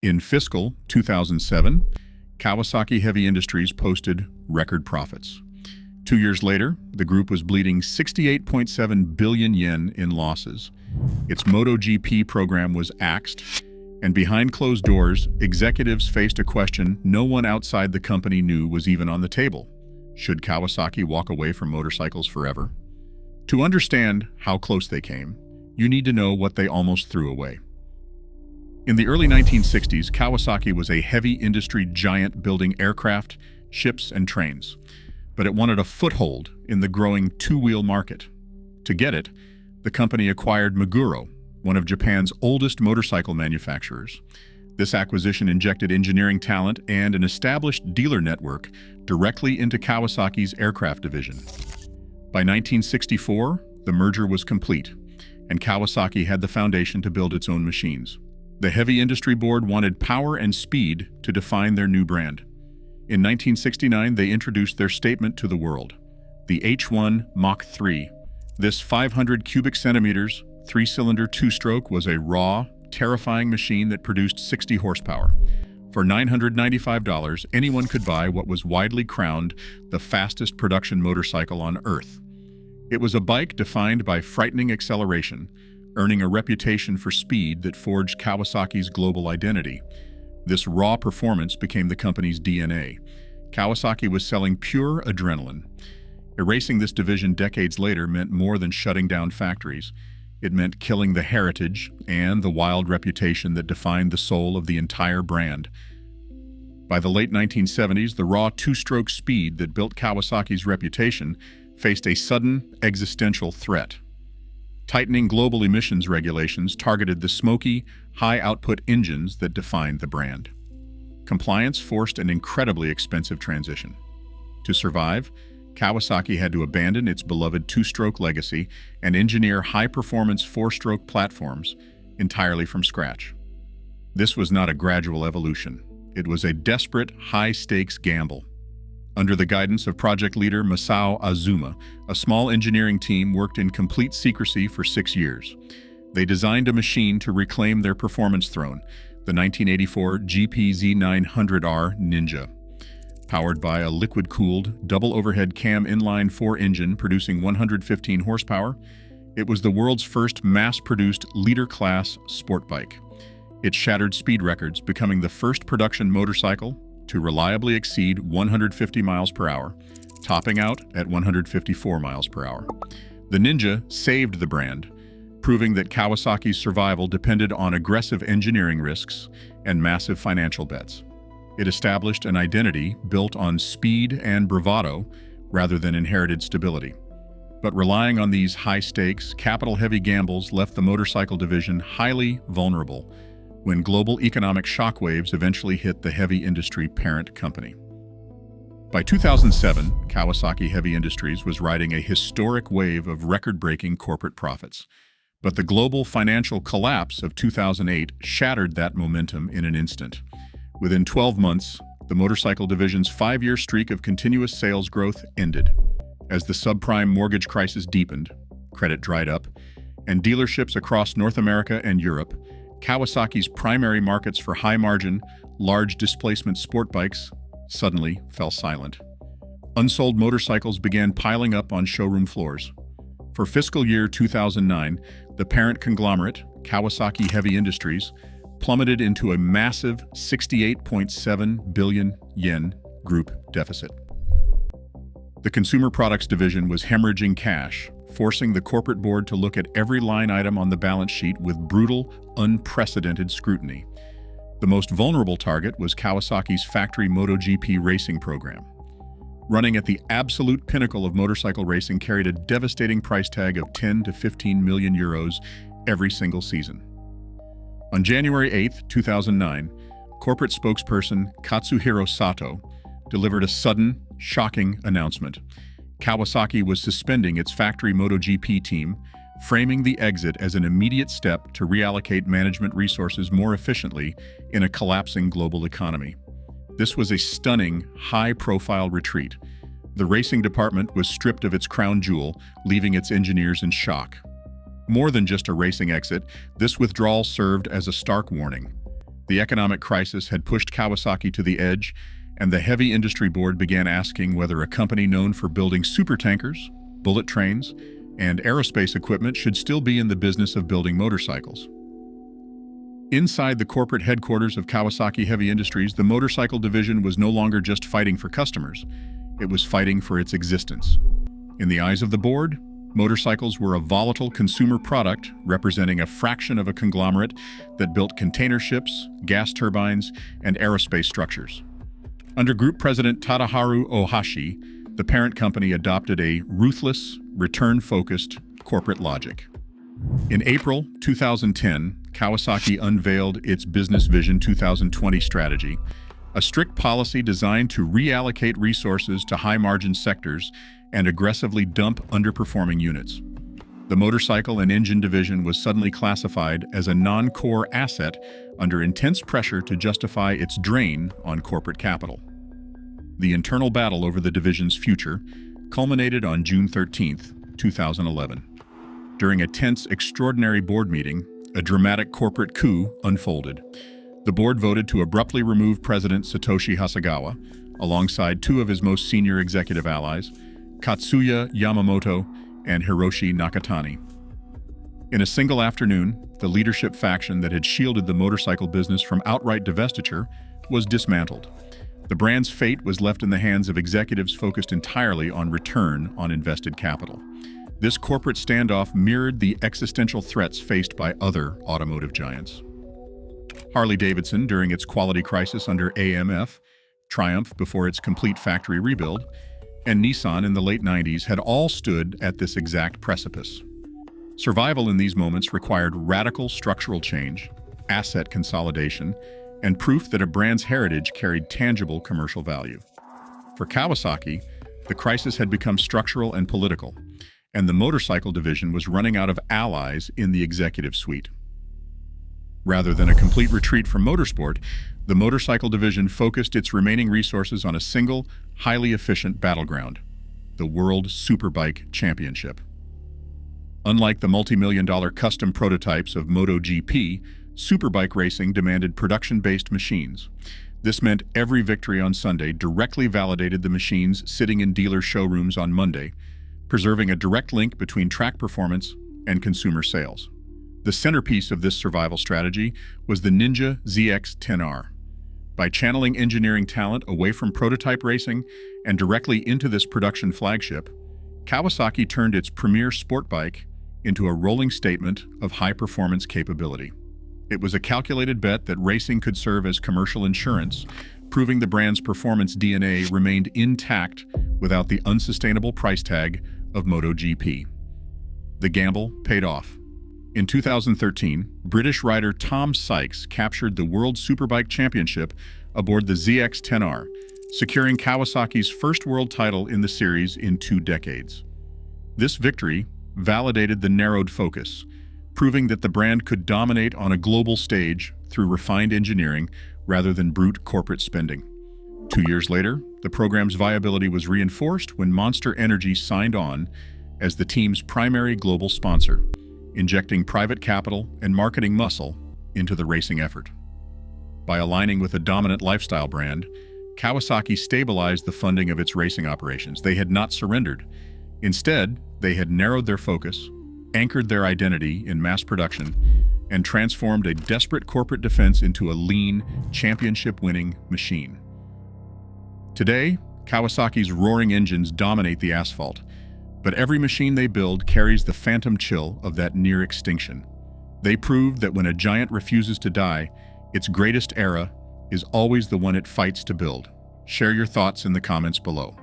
In fiscal 2007, Kawasaki Heavy Industries posted record profits. 2 years later, the group was bleeding 68.7 billion yen in losses. Its MotoGP program was axed, and behind closed doors, executives faced a question no one outside the company knew was even on the table. Should Kawasaki walk away from motorcycles forever? To understand how close they came, you need to know what they almost threw away. In the early 1960s, Kawasaki was a heavy industry giant building aircraft, ships, and trains. But it wanted a foothold in the growing two-wheel market. To get it, the company acquired Meguro, one of Japan's oldest motorcycle manufacturers. This acquisition injected engineering talent and an established dealer network directly into Kawasaki's aircraft division. By 1964, the merger was complete, and Kawasaki had the foundation to build its own machines. The Heavy Industry Board wanted power and speed to define their new brand. In 1969, they introduced their statement to the world, the H1 Mach 3. This 500 cubic centimeters, three-cylinder two-stroke was a raw, terrifying machine that produced 60 horsepower. For $995, anyone could buy what was widely crowned the fastest production motorcycle on Earth. It was a bike defined by frightening acceleration, earning a reputation for speed that forged Kawasaki's global identity. This raw performance became the company's DNA. Kawasaki was selling pure adrenaline. Erasing this division decades later meant more than shutting down factories. It meant killing the heritage and the wild reputation that defined the soul of the entire brand. By the late 1970s, the raw two-stroke speed that built Kawasaki's reputation faced a sudden existential threat. Tightening global emissions regulations targeted the smoky, high-output engines that defined the brand. Compliance forced an incredibly expensive transition. To survive, Kawasaki had to abandon its beloved two-stroke legacy and engineer high-performance four-stroke platforms entirely from scratch. This was not a gradual evolution. It was a desperate, high-stakes gamble. Under the guidance of project leader Masao Azuma, a small engineering team worked in complete secrecy for 6 years. They designed a machine to reclaim their performance throne, the 1984 GP-Z900R Ninja. Powered by a liquid-cooled, double-overhead cam inline-4 engine producing 115 horsepower, it was the world's first mass-produced leader-class sport bike. It shattered speed records, becoming the first production motorcycle to reliably exceed 150 miles per hour, topping out at 154 miles per hour. The Ninja saved the brand, proving that Kawasaki's survival depended on aggressive engineering risks and massive financial bets. It established an identity built on speed and bravado rather than inherited stability. But relying on these high-stakes, capital-heavy gambles left the motorcycle division highly vulnerable when global economic shockwaves eventually hit the heavy industry parent company. By 2007, Kawasaki Heavy Industries was riding a historic wave of record-breaking corporate profits. But the global financial collapse of 2008 shattered that momentum in an instant. Within 12 months, the motorcycle division's 5-year streak of continuous sales growth ended. As the subprime mortgage crisis deepened, credit dried up, and dealerships across North America and Europe, Kawasaki's primary markets for high-margin, large displacement sport bikes suddenly fell silent. Unsold motorcycles began piling up on showroom floors. For fiscal year 2009, the parent conglomerate, Kawasaki Heavy Industries, plummeted into a massive 68.7 billion yen group deficit. The consumer products division was hemorrhaging cash, forcing the corporate board to look at every line item on the balance sheet with brutal, unprecedented scrutiny. The most vulnerable target was Kawasaki's factory MotoGP racing program. Running at the absolute pinnacle of motorcycle racing carried a devastating price tag of 10 to 15 million euros every single season. On January 8, 2009, corporate spokesperson Katsuhiro Sato delivered a sudden, shocking announcement. Kawasaki was suspending its factory MotoGP team, framing the exit as an immediate step to reallocate management resources more efficiently in a collapsing global economy. This was a stunning, high-profile retreat. The racing department was stripped of its crown jewel, leaving its engineers in shock. More than just a racing exit, this withdrawal served as a stark warning. The economic crisis had pushed Kawasaki to the edge, and the Heavy Industry Board began asking whether a company known for building supertankers, bullet trains, and aerospace equipment should still be in the business of building motorcycles. Inside the corporate headquarters of Kawasaki Heavy Industries, the motorcycle division was no longer just fighting for customers, it was fighting for its existence. In the eyes of the board, motorcycles were a volatile consumer product representing a fraction of a conglomerate that built container ships, gas turbines, and aerospace structures. Under Group President Tadaharu Ohashi, the parent company adopted a ruthless, return-focused corporate logic. In April 2010, Kawasaki unveiled its Business Vision 2020 strategy, a strict policy designed to reallocate resources to high-margin sectors and aggressively dump underperforming units. The motorcycle and engine division was suddenly classified as a non-core asset under intense pressure to justify its drain on corporate capital. The internal battle over the division's future culminated on June 13, 2011. During a tense, extraordinary board meeting, a dramatic corporate coup unfolded. The board voted to abruptly remove President Satoshi Hasegawa, alongside two of his most senior executive allies, Katsuya Yamamoto and Hiroshi Nakatani. In a single afternoon, the leadership faction that had shielded the motorcycle business from outright divestiture was dismantled. The brand's fate was left in the hands of executives focused entirely on return on invested capital. This corporate standoff mirrored the existential threats faced by other automotive giants. Harley-Davidson, during its quality crisis under AMF, Triumph before its complete factory rebuild, and Nissan in the late 90s had all stood at this exact precipice. Survival in these moments required radical structural change, asset consolidation, and proof that a brand's heritage carried tangible commercial value. For Kawasaki, the crisis had become structural and political, and the motorcycle division was running out of allies in the executive suite. Rather than a complete retreat from motorsport, the motorcycle division focused its remaining resources on a single, highly efficient battleground, the World Superbike Championship. Unlike the multi-million-dollar custom prototypes of MotoGP, Superbike racing demanded production-based machines. This meant every victory on Sunday directly validated the machines sitting in dealer showrooms on Monday, preserving a direct link between track performance and consumer sales. The centerpiece of this survival strategy was the Ninja ZX-10R. By channeling engineering talent away from prototype racing and directly into this production flagship, Kawasaki turned its premier sport bike into a rolling statement of high-performance capability. It was a calculated bet that racing could serve as commercial insurance, proving the brand's performance DNA remained intact without the unsustainable price tag of MotoGP. The gamble paid off. In 2013, British rider Tom Sykes captured the World Superbike Championship aboard the ZX-10R, securing Kawasaki's first world title in the series in 2 decades. This victory validated the narrowed focus, proving that the brand could dominate on a global stage through refined engineering rather than brute corporate spending. 2 years later, the program's viability was reinforced when Monster Energy signed on as the team's primary global sponsor, injecting private capital and marketing muscle into the racing effort. By aligning with a dominant lifestyle brand, Kawasaki stabilized the funding of its racing operations. They had not surrendered. Instead, they had narrowed their focus, anchored their identity in mass production, and transformed a desperate corporate defense into a lean, championship-winning machine. Today, Kawasaki's roaring engines dominate the asphalt, but every machine they build carries the phantom chill of that near extinction. They proved that when a giant refuses to die, its greatest era is always the one it fights to build. Share your thoughts in the comments below.